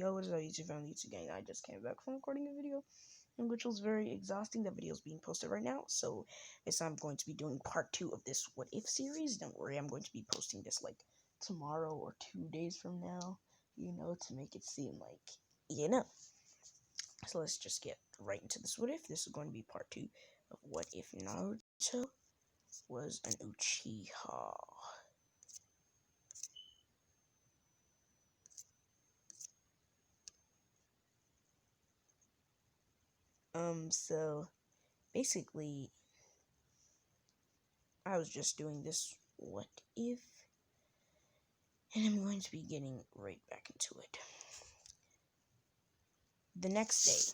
Yo, what is up, YouTube family, YouTube gang? I just came back from recording a video, which was very exhausting. The video is being posted right now, so this I'm going to be doing part 2 of this What If series. Don't worry, I'm going to be posting this like tomorrow or 2 days from now, to make it seem like. So let's just get right into this What If. This is going to be part 2 of What If Naruto was an Uchiha. So basically, I was just doing this What If, and I'm going to be getting right back into it. The next day,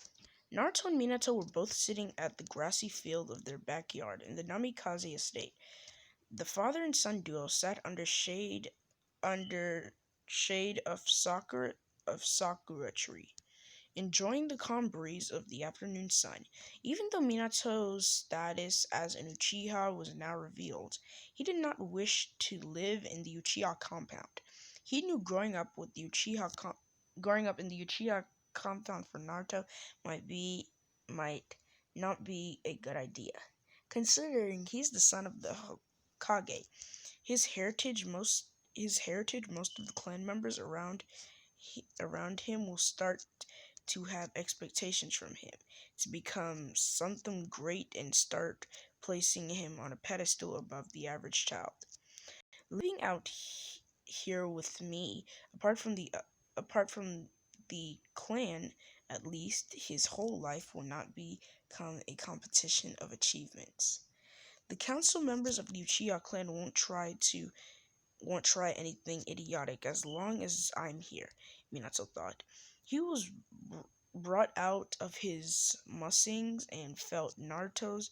Naruto and Minato were both sitting at the grassy field of their backyard in the Namikaze estate. The father and son duo sat under shade of sakura tree, enjoying the calm breeze of the afternoon sun. Even though Minato's status as an Uchiha was now revealed, he did not wish to live in the Uchiha compound. He knew growing up in the Uchiha compound for Naruto might not be a good idea, considering he's the son of the Hokage. Most of the clan members around him will start to have expectations from him to become something great and start placing him on a pedestal above the average child. Living out here with me, apart from the clan, at least his whole life will not become a competition of achievements. The council members of the Uchiha clan won't try anything idiotic as long as I'm here, Minato thought. He was brought out of his musings and felt Naruto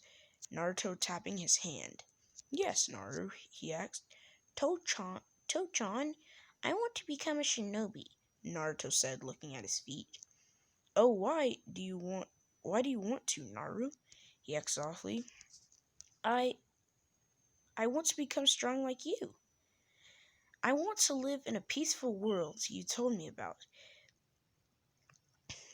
tapping his hand. Yes, Naru, he asked. Tochan, I want to become a shinobi, Naruto said, looking at his feet. Oh, why do you want to, Naru? He asked softly. I want to become strong like you. I want to live in a peaceful world you told me about.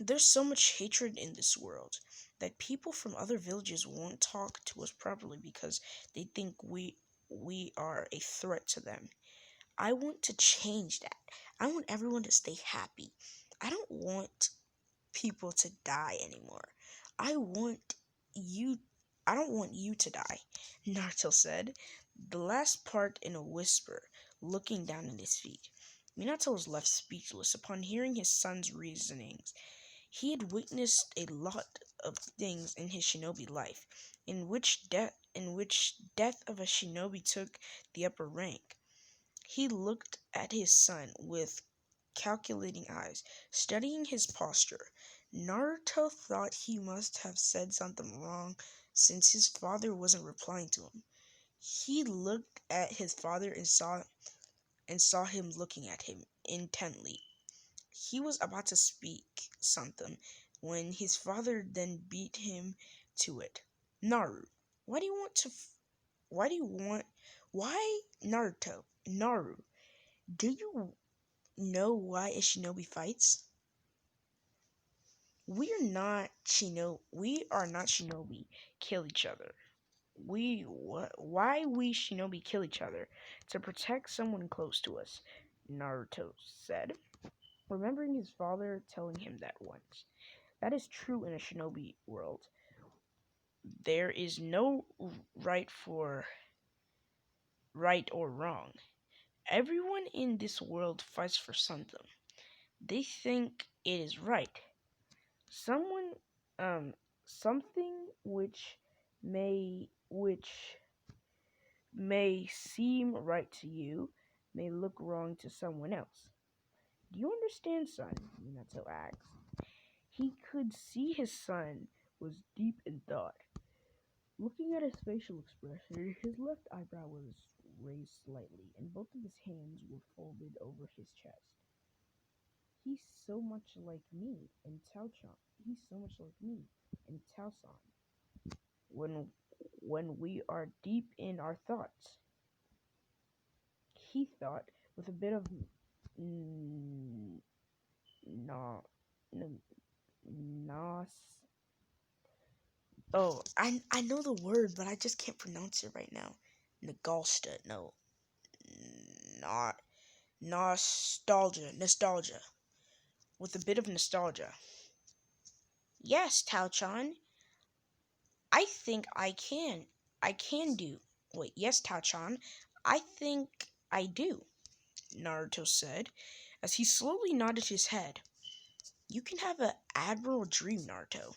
There's so much hatred in this world that people from other villages won't talk to us properly because they think we are a threat to them. I want to change that. I want everyone to stay happy. I don't want people to die anymore. I want you I don't want you to die, Naruto said, the last part in a whisper, looking down at his feet. Minato was left speechless upon hearing his son's reasonings. He had witnessed a lot of things in his shinobi life, in which death of a shinobi took the upper rank. He looked at his son with calculating eyes, studying his posture. Naruto thought he must have said something wrong since his father wasn't replying to him. He looked at his father and saw him looking at him intently. He was about to speak something when his father then beat him to it. Naru, why do you want to why do you want why Naru, do you know why a shinobi fights? We are not shinobi kill each other. Why we shinobi kill each other? To protect someone close to us, Naruto said, remembering his father telling him that once. That is true in a shinobi world. There is no right or wrong. Everyone in this world fights for something. They think it is right. Someone something which may seem right to you may look wrong to someone else. Do you understand, son? Minato asked. He could see his son was deep in thought. Looking at his facial expression, his left eyebrow was raised slightly, and both of his hands were folded over his chest. He's so much like me and Tao-chan. He's so much like me and Tao-san. When we are deep in our thoughts, he thought with a bit of No, no, nos. Oh, I know the word, but I just can't pronounce it right now. Nagalsta, no, not nostalgia, with a bit of nostalgia. Yes, Tao-chan, I think I can do. Wait, yes, Tao-chan, I think I do, Naruto said, as he slowly nodded his head. You can have an admirable dream, Naruto.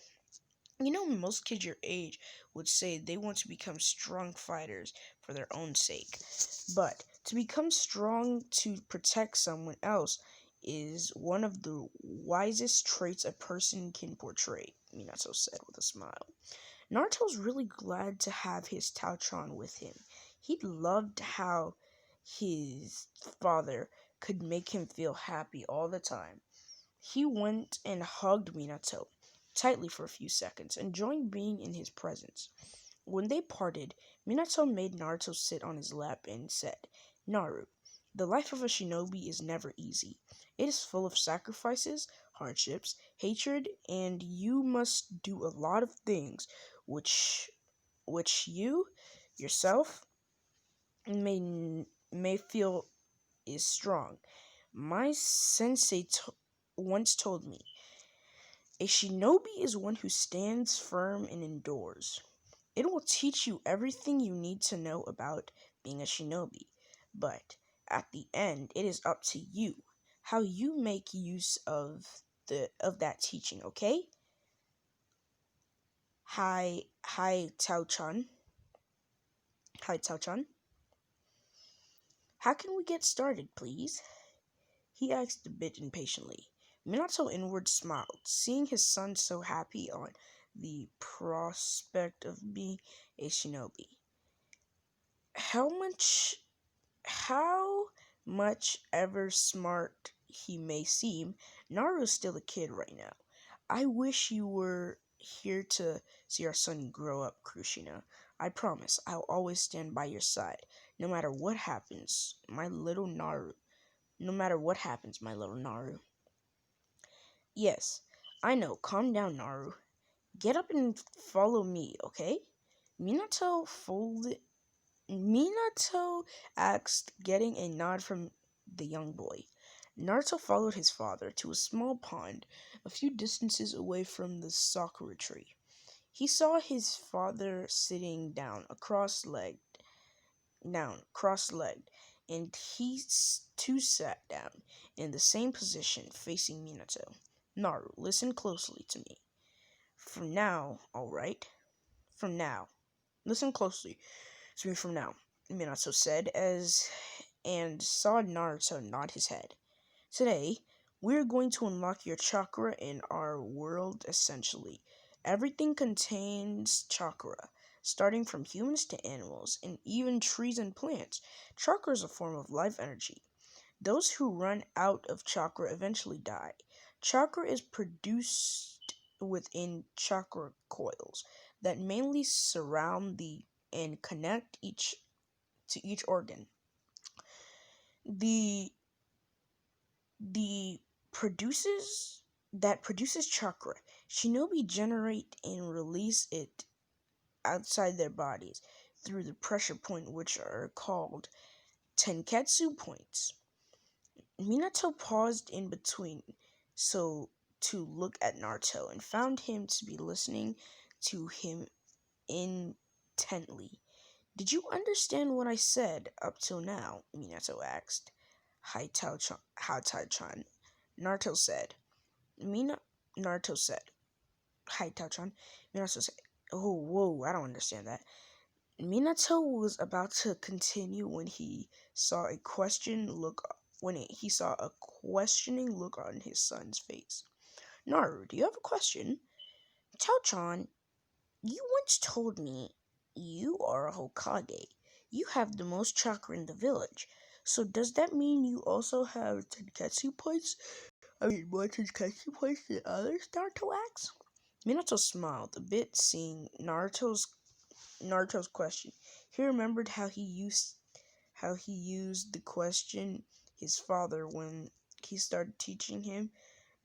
You know, most kids your age would say they want to become strong fighters for their own sake. But to become strong to protect someone else is one of the wisest traits a person can portray, Minato said with a smile. Naruto's really glad to have his Taotron with him. He loved how his father could make him feel happy all the time. He went and hugged Minato tightly for a few seconds, enjoying being in his presence. When they parted, Minato made Naruto sit on his lap and said, Naru, the life of a shinobi is never easy. It is full of sacrifices, hardships, hatred, and you must do a lot of things which you yourself may feel is strong. My sensei once told me, a shinobi is one who stands firm and endures. It will teach you everything you need to know about being a shinobi, but at the end, it is up to you how you make use of that teaching. Okay? Hi, Tao-chan. Hi, Tao-chan. How can we get started, please? He asked a bit impatiently. Minato inward smiled, seeing his son so happy on the prospect of being a shinobi. How much how much ever smart he may seem, Naru's still a kid right now. I wish you were here to see our son grow up, Kushina. I promise I'll always stand by your side, no matter what happens, my little Naru. No matter what happens, my little Naru. Yes, I know. Calm down, Naru. Get up and follow me, okay? Minato folded Minato asked, getting a nod from the young boy. Naruto followed his father to a small pond a few distances away from the sakura tree. He saw his father sitting cross-legged, and he too sat down in the same position, facing Minato. Naru, listen closely to me. From now, all right? From now. Listen closely to me from now, Minato said and saw Naruto nod his head. Today, we're going to unlock your chakra in our world essentially. Everything contains chakra, starting from humans to animals, and even trees and plants. Chakra is a form of life energy. Those who run out of chakra eventually die. Chakra is produced within chakra coils that mainly surround and connect each organ. The the produces chakra. Shinobi generate and release it outside their bodies through the pressure point, which are called tenketsu points. Minato paused in between so to look at Naruto and found him to be listening to him intently. Did you understand what I said up till now? Minato asked. How Tai-chan? Naruto said. Mina Naruto said. Hi Tai-chan. Minato said. Oh, whoa, I don't understand that. Minato was about to continue when he saw a questioning look on his son's face. Naru, do you have a question? Tao-chan, you once told me you are a Hokage. You have the most chakra in the village. So does that mean you also have Tenketsu points? I mean, more Tenketsu points than others? Naruto asked. Minato smiled a bit, seeing Naruto's question. He remembered how he used the question his father when he started teaching him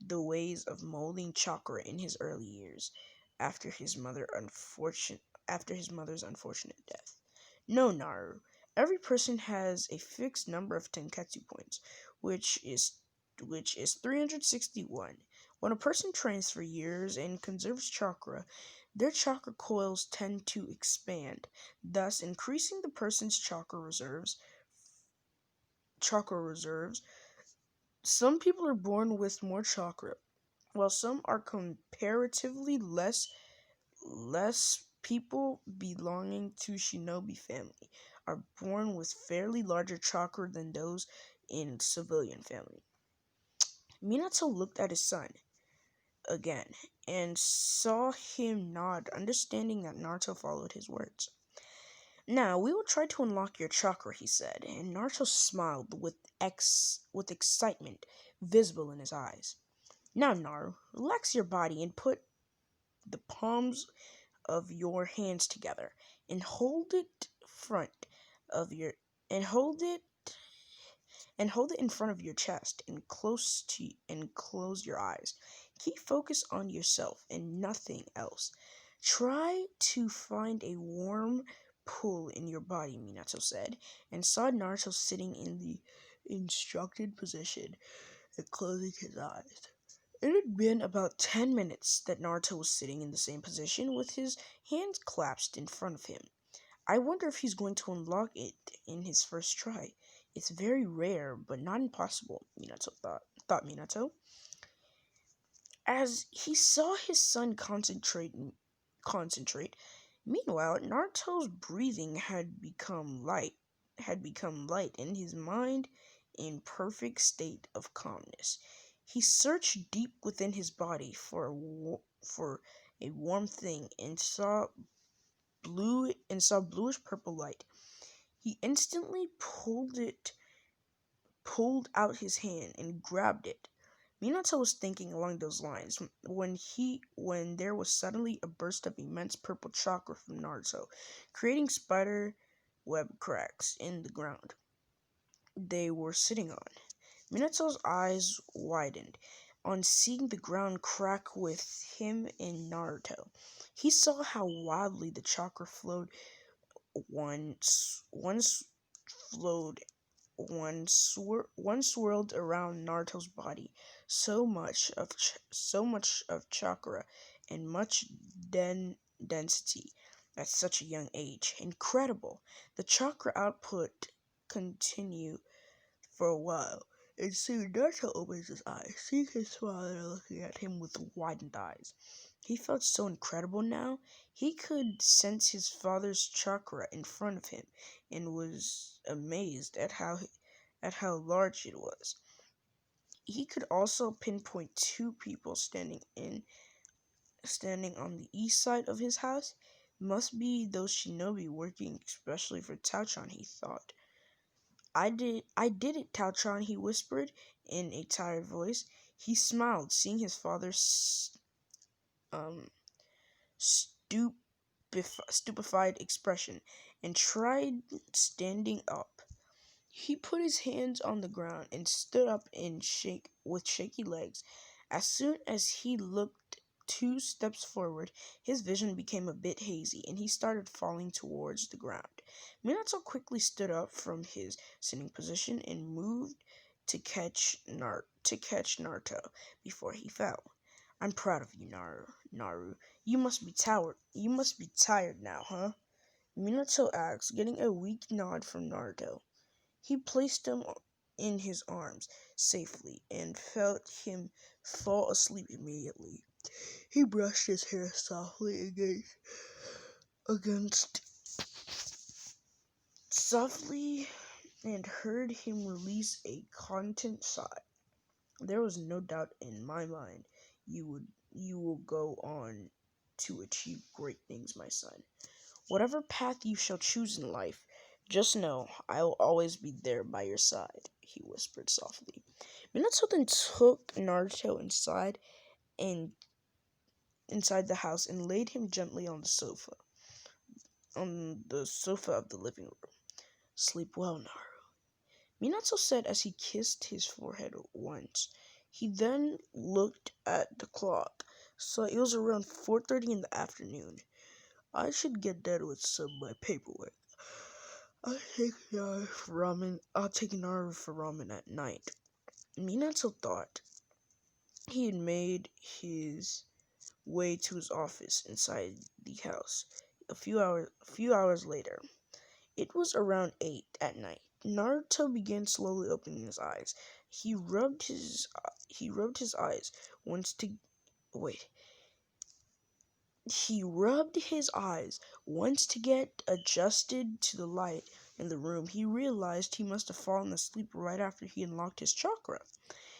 the ways of molding chakra in his early years after his mother's unfortunate death. No, Naru. Every person has a fixed number of tenketsu points, which is 361. When a person trains for years and conserves chakra, their chakra coils tend to expand, thus increasing the person's chakra reserves. Some people are born with more chakra, while some are comparatively less. People belonging to shinobi family are born with fairly larger chakra than those in civilian family. Minato looked at his son again and saw him nod, understanding that Naruto followed his words. Now, we will try to unlock your chakra, he said, and Naruto smiled with excitement visible in his eyes. Now, Naru, relax your body and put the palms of your hands together and hold it front of your and hold it in front of your chest and close your eyes. Keep focus on yourself and nothing else. Try to find a warm pull in your body, Minato said, and saw Naruto sitting in the instructed position and closing his eyes. It had been about 10 minutes that Naruto was sitting in the same position with his hands clasped in front of him. I wonder if he's going to unlock it in his first try. It's very rare, but not impossible, Minato thought Minato. As he saw his son concentrate, meanwhile, Naruto's breathing had become light and his mind in perfect state of calmness. He searched deep within his body for a warm thing and saw bluish purple light. He instantly pulled out his hand and grabbed it. Minato was thinking along those lines when there was suddenly a burst of immense purple chakra from Naruto, creating spider web cracks in the ground they were sitting on. Minato's eyes widened on seeing the ground crack with him and Naruto. He saw how wildly the chakra flowed once flowed one swirled around Naruto's body. So much of chakra and much density at such a young age. Incredible. The chakra output continued for a while, and soon Naruto opens his eyes, seeing his father looking at him with widened eyes. He felt so incredible now. He could sense his father's chakra in front of him, and was amazed at how large it was. He could also pinpoint two people standing on the east side of his house. Must be those shinobi working especially for Tauchan, he thought. I did it, Tauchan, he whispered in a tired voice. He smiled, seeing his father's um stupefied expression, and tried standing up. He put his hands on the ground and stood up with shaky legs. As soon as he looked 2 steps forward, his vision became a bit hazy, and he started falling towards the ground. Minato quickly stood up from his sitting position and moved to catch Naruto before he fell. I'm proud of you, Naru. You must be tired. You must be tired now, huh? Minato asked, getting a weak nod from Naruto. He placed him in his arms safely and felt him fall asleep immediately. He brushed his hair softly against softly and heard him release a content sigh. There was no doubt in my mind you will go on to achieve great things, my son. Whatever path you shall choose in life, just know I will always be there by your side, he whispered softly. Minato then took Naruto and inside the house and laid him gently on the sofa of the living room. Sleep well, Naru, Minato said as he kissed his forehead once. He then looked at the clock, so it was around 4:30 in the afternoon. I should get done with some of my paperwork. I'll take an hour for ramen at night. Minato thought he had made his way to his office inside the house. A few hours later, it was around 8 at night. Naruto began slowly opening his eyes. He rubbed his eyes once to wait. He rubbed his eyes once to get adjusted to the light in the room. He realized he must have fallen asleep right after he unlocked his chakra.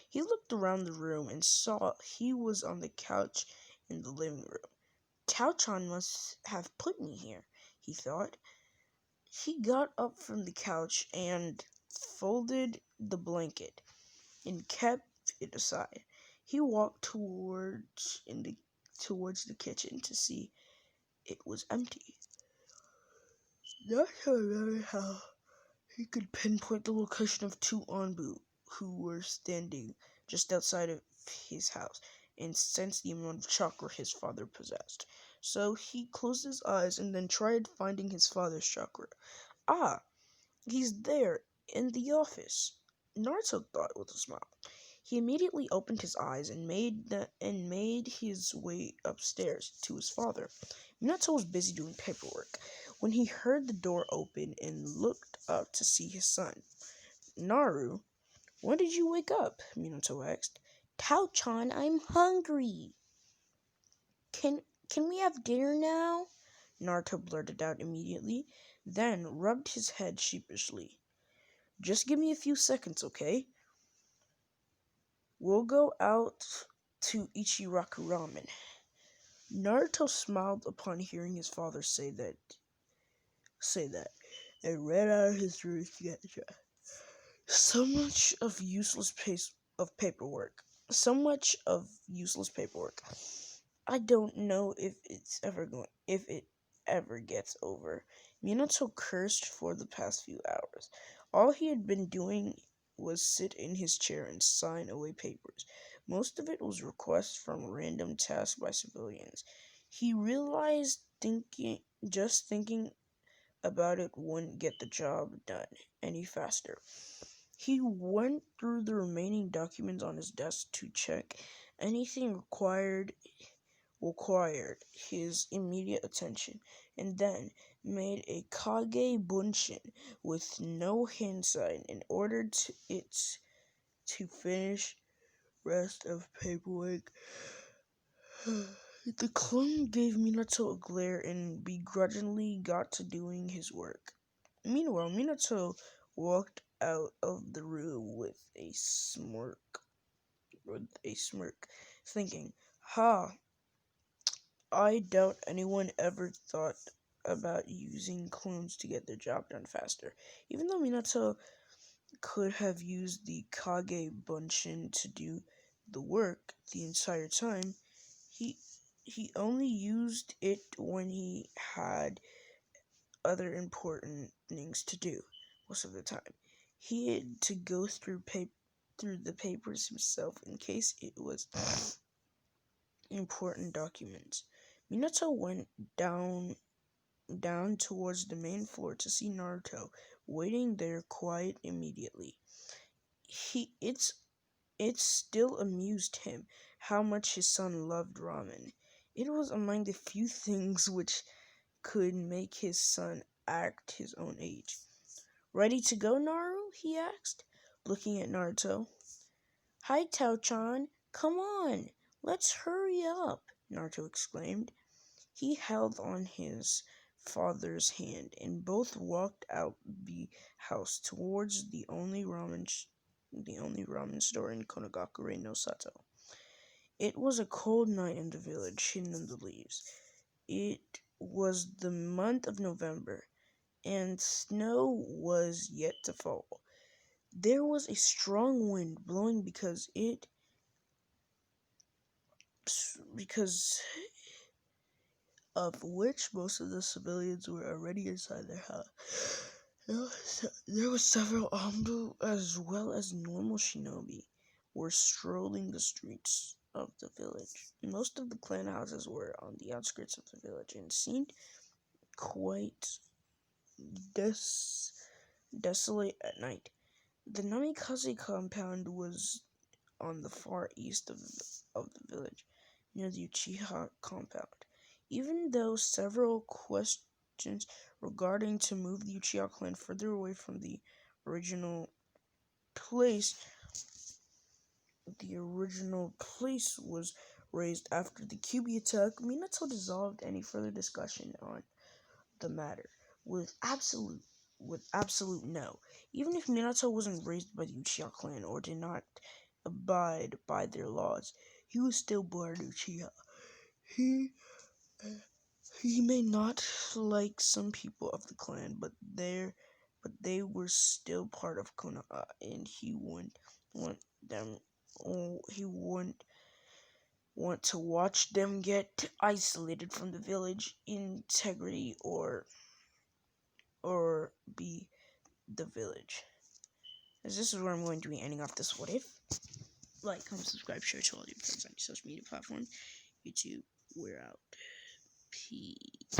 He looked around the room and saw he was on the couch in the living room. Tao-chan must have put me here, he thought. He got up from the couch and folded the blanket and kept it aside. He walked towards the kitchen to see it was empty. Not sure how he could pinpoint the location of two Anbu who were standing just outside of his house and sensed the amount of chakra his father possessed. So he closed his eyes and then tried finding his father's chakra. Ah, he's there in the office, Naruto thought with a smile. He immediately opened his eyes and made his way upstairs to his father. Minato was busy doing paperwork when he heard the door open and looked up to see his son. Naru, when did you wake up? Minato asked. Tao-chan, I'm hungry. Can we have dinner now? Naruto blurted out immediately, then rubbed his head sheepishly. Just give me a few seconds, okay? We'll go out to Ichiraku Ramen. Naruto smiled upon hearing his father say that, and ran out of his room to get a job. So much of useless pace of paperwork. So much of useless paperwork. I don't know if it ever gets over. Minato cursed for the past few hours. All he had been doing was sit in his chair and sign away papers. Most of it was requests from random tasks by civilians. He realized thinking about it wouldn't get the job done any faster. He went through the remaining documents on his desk to check anything required his immediate attention, and then made a Kage Bunshin with no hand sign in order to finish rest of paperwork. The clone gave Minato a glare and begrudgingly got to doing his work. Meanwhile, Minato walked out of the room with a smirk, thinking, "Ha, I doubt anyone ever thought about using clones to get their job done faster." Even though Minato could have used the Kage Bunshin to do the work the entire time, he only used it when he had other important things to do. Most of the time, he had to go through the papers himself in case it was important documents. Minato went down towards the main floor to see Naruto waiting there quiet immediately. It still amused him how much his son loved ramen. It was among the few things which could make his son act his own age. Ready to go, Naru? He asked, looking at Naruto. Hi, Tao-chan. Come on, let's hurry up, Naruto exclaimed. He held on his father's hand, and both walked out the house towards the only ramen store in Konogakure no Sato. It was a cold night in the village, hidden in the leaves. It was the month of November, and snow was yet to fall. There was a strong wind blowing because of which most of the civilians were already inside their house. There were several Ambu as well as normal shinobi. were strolling the streets of the village. Most of the clan houses were on the outskirts of the village and seemed quite desolate at night. The Namikaze compound was on the far east of the village, near the Uchiha compound. Even though several questions regarding to move the Uchiha clan further away from original place, the original place was raised after the Kyubi attack, Minato dissolved any further discussion on the matter with absolute no. Even if Minato wasn't raised by the Uchiha clan or did not abide by their laws, he was still born Uchiha. He he may not like some people of the clan, but they were still part of Konoha, and he wouldn't want them. He wouldn't want to watch them get isolated from the village integrity or be the village. As this is where I'm going to be ending off this what if. Like, comment, subscribe, share to all your friends on your social media platform. YouTube, we're out. Peace.